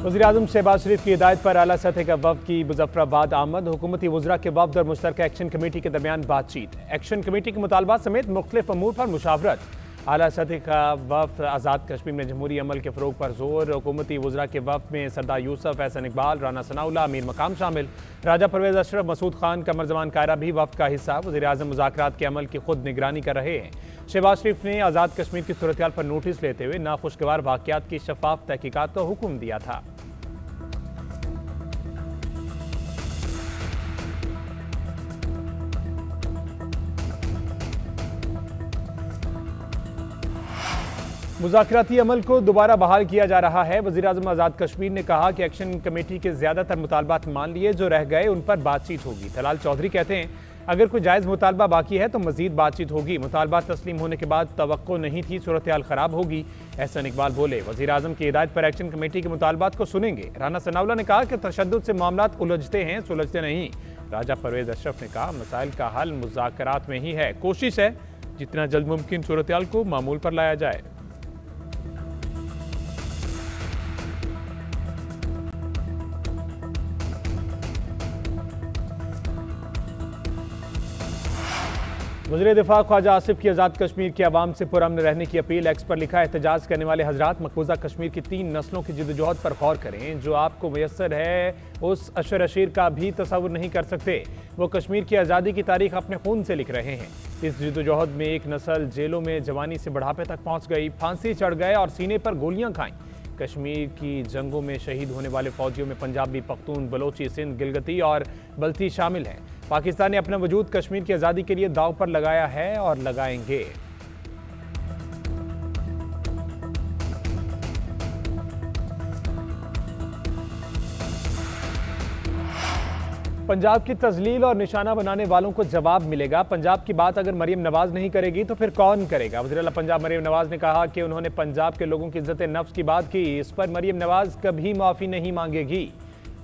वज़ीर-ए-आज़म शहबाज शरीफ की हिदायत पर आला सतह का वफ़द की मुज़फ्फराबाद आमद। हुकूमती वज़रा के वफ़द और मुश्तरका एक्शन कमेटी के दरमियान बातचीत। एक्शन कमेटी के मुतालबात समेत मुख्तलिफ अमूर पर मुशावरत। आला सतह का वफ़द आज़ाद कश्मीर में जमहूरी अमल के फ़रोग़ पर जोर। हुकूमती वज़रा के वफ़द में सरदार यूसुफ, एहसन इकबाल, राना सनाउल्लाह, अमीर मकाम शामिल। राजा परवेज़ अशरफ, मसूद खान, कमर ज़मान कायरा भी वफ़द का हिस्सा। वज़ीर-ए-आज़म मुज़ाकरात के अमल की खुद निगरानी कर रहे हैं। शहबाज शरीफ ने आज़ाद कश्मीर की सूरत हाल पर नोटिस लेते हुए नाखुशगवार वाक़यात की शफाफ तहकीकात का हुक्म दिया था। मुज़ाकराती अमल को दोबारा बहाल किया जा रहा है। वज़ीर-ए-आज़म आज़ाद कश्मीर ने कहा कि एक्शन कमेटी के ज़्यादातर मुतालबात मान लिए, जो रह गए उन पर बातचीत होगी। तलाल चौधरी कहते हैं, अगर कोई जायज़ मुतालबा बाकी है तो मज़ीद बातचीत होगी। मुतालबात तस्लीम होने के बाद तवक्को नहीं थी सूरत हाल ख़राब होगी। एहसन इकबाल बोले, वज़ीर-ए-आज़म की हिदायत पर एक्शन कमेटी के मुतालबात को सुनेंगे। राना सनाउल्लाह ने कहा कि तशद्दुद से मामलात उलझते हैं, सुलझते नहीं। राजा परवेज़ अशरफ ने कहा, मसाइल का हल मुज़ाकरात में ही है। कोशिश है जितना जल्द मुमकिन सूरत हाल को मामूल पर लाया जाए। वज़ीर दिफा ख्वाजा आसिफ की आज़ाद कश्मीर के अवाम से पुरअमन रहने की अपील। एक्स पर लिखा, एहतजाज करने वाले हजरात मकबूजा कश्मीर की 3 नस्लों की जद्दोजहद पर गौर करें। जो आपको मैसर है उस अशर अशीर का भी तस्वुर नहीं कर सकते। वो कश्मीर की आज़ादी की तारीख अपने खून से लिख रहे हैं। इस जद्दोजहद में एक नस्ल जेलों में जवानी से बुढ़ापे तक पहुँच गई, फांसी चढ़ गए और सीने पर गोलियाँ खाईं। कश्मीर की जंगों में शहीद होने वाले फौजियों में पंजाबी, पख्तून, बलोची, सिंध, गिलगिती और बल्ती शामिल हैं। पाकिस्तान ने अपना वजूद कश्मीर की आज़ादी के लिए दांव पर लगाया है और लगाएंगे। पंजाब की तजलील और निशाना बनाने वालों को जवाब मिलेगा। पंजाब की बात अगर मरियम नवाज नहीं करेगी तो फिर कौन करेगा? वज़ीर पंजाब मरियम नवाज ने कहा कि उन्होंने पंजाब के लोगों की इज्जत नफ्स की बात की। इस पर मरियम नवाज कभी माफ़ी नहीं मांगेगी।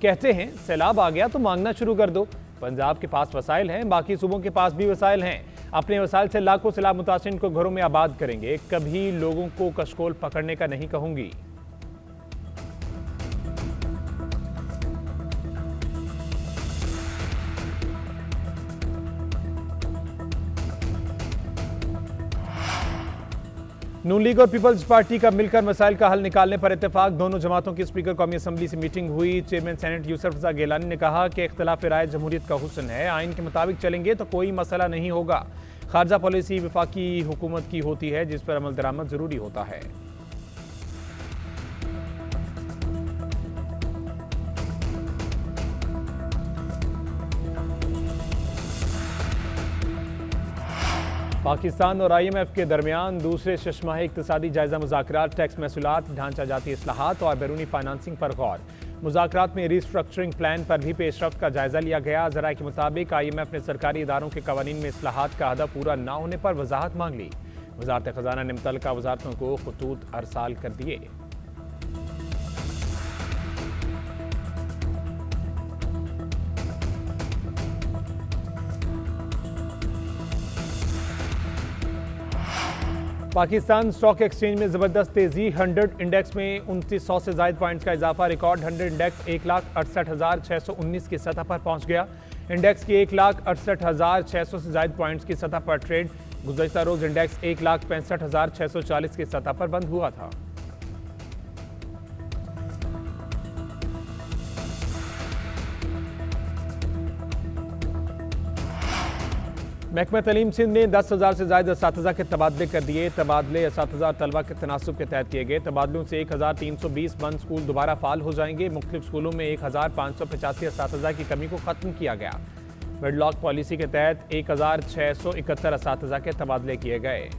कहते हैं सैलाब आ गया तो मांगना शुरू कर दो। पंजाब के पास वसाइल हैं, बाकी सूबों के पास भी वसाइल हैं। अपने वसाइल से लाखों सैलाब मुतासिरीन को घरों में आबाद करेंगे। कभी लोगों को कशकोल पकड़ने का नहीं कहूंगी। नून लीग और पीपल्स पार्टी का मिलकर मसाइल का हल निकालने पर इत्तेफाक। दोनों जमातों की स्पीकर कौमी असम्बली से मीटिंग हुई। चेयरमैन सेनेट यूसुफ रज़ा गिलानी ने कहा कि इख्तिलाफ राय जमहूरियत का हुस्न है, आइन के मुताबिक चलेंगे तो कोई मसला नहीं होगा। खारजा पॉलिसी वफाकी हुकूमत की होती है, जिस पर अमल दरामद जरूरी होता है। पाकिस्तान और IMF के दरमियान दूसरे शशमाही इक़्तिसादी जायजा मुज़ाकरात, टैक्स महसूलात, ढांचा जाती इस्लाहात और बैरूनी फाइनेंसिंग पर गौर। मुज़ाकरात में रीस्ट्रक्चरिंग प्लान पर भी पेशरफ्त का जायजा लिया गया। ज़राए के मुताबिक IMF ने सरकारी इदारों के कवानीन में इस्लाहात का अहदा पूरा न होने पर वजाहत मांग ली। वज़ारत ख़ज़ाना ने मुतल्लिका वज़ारतों को खतूत अरसाल कर दिए। पाकिस्तान स्टॉक एक्सचेंज में जबरदस्त तेजी। 100 इंडेक्स में 2900 से ज़ायद पॉइंट्स का इजाफा। रिकॉर्ड 100 इंडेक्स 1,68,619 की सतह पर पहुंच गया। इंडेक्स की 1,68,600 से ज़ायद पॉइंट्स की सतह पर ट्रेड। गुज़श्ता रोज इंडेक्स 1,65,640 की सतह पर बंद हुआ था। महकमा तलीम सिंध ने 10,000 से ज़ायद असातिज़ा के तबादले कर दिए। तबादले असातिज़ा तलबा के तनासुब के तहत किए गए। तबादलों से 1,320 बंद स्कूल दोबारा फाल हो जाएंगे। मुख्तलिफ स्कूलों में 1,585 असातिज़ा की कमी को ख़त्म किया गया। वेडलॉक पॉलिसी के तहत 1,671 असातिज़ा के तबादले किए गए।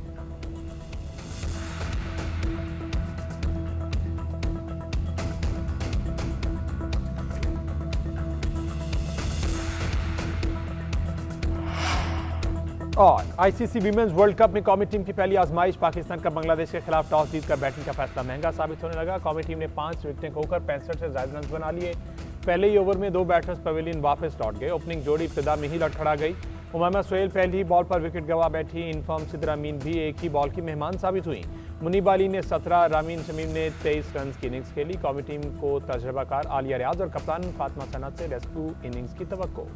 और ICC वीमेंस वर्ल्ड कप में कौमी टीम की पहली आजमाइश। पाकिस्तान का बांग्लादेश के खिलाफ टॉस जीतकर बैटिंग का फैसला महंगा साबित होने लगा। कौमी टीम ने 5 विकेटें खोकर 65 से ज्यादा रन बना लिए। पहले ही ओवर में 2 बैटर्स पवेलियन वापस लौट गए। ओपनिंग जोड़ी इब्तिदा में ही लड़खड़ा गई। उमामा सोहेल पहली ही बॉल पर विकेट गंवा बैठी। इनफॉर्म सिद्रा अमीन भी एक ही बॉल की मेहमान साबित हुई। मुनीब अली ने 17, रामीन शमीम ने 23 रन की इनिंग्स खेली। कौमी टीम को तजर्बाकार आलिया रियाज और कप्तान फातिमा सनत से रेस्क्यू इनिंग्स की तवक्को।